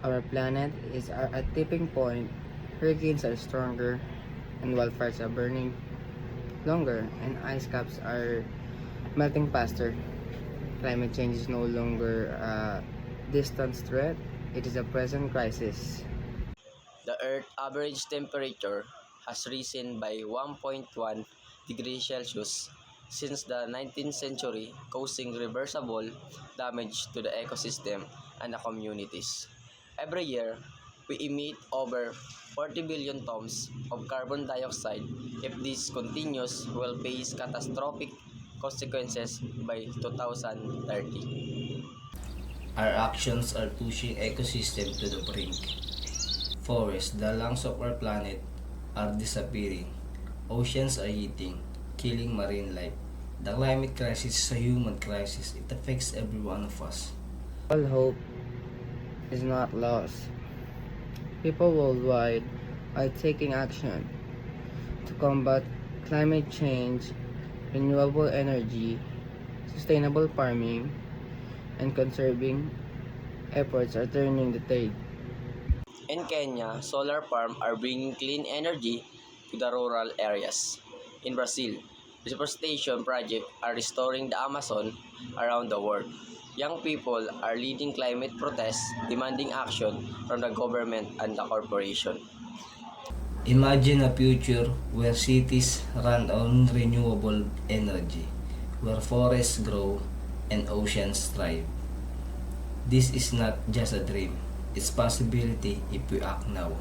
Our planet is at a tipping point. Hurricanes are stronger, and wildfires are burning longer, and ice caps are melting faster. Climate change is no longer a distant threat, it is a present crisis. The Earth's average temperature has risen by 1.1 degrees Celsius since the 19th century, causing reversible damage to the ecosystem and the communities. Every year, we emit over 40 billion tons of carbon dioxide. If this continues, we'll face catastrophic consequences by 2030. Our actions are pushing ecosystem to the brink. Forests, the lungs of our planet, are disappearing. Oceans are heating, killing marine life. The climate crisis is a human crisis. It affects every one of us. All hope is not lost. People worldwide are taking action to combat climate change, renewable energy, sustainable farming, and conserving efforts are turning the tide. In Kenya, solar farms are bringing clean energy to the rural areas. In Brazil, reforestation projects are restoring the Amazon around the world. Young people are leading climate protests, demanding action from the government and the corporation. Imagine a future where cities run on renewable energy, where forests grow and oceans thrive. This is not just a dream, it's possibility if we act now.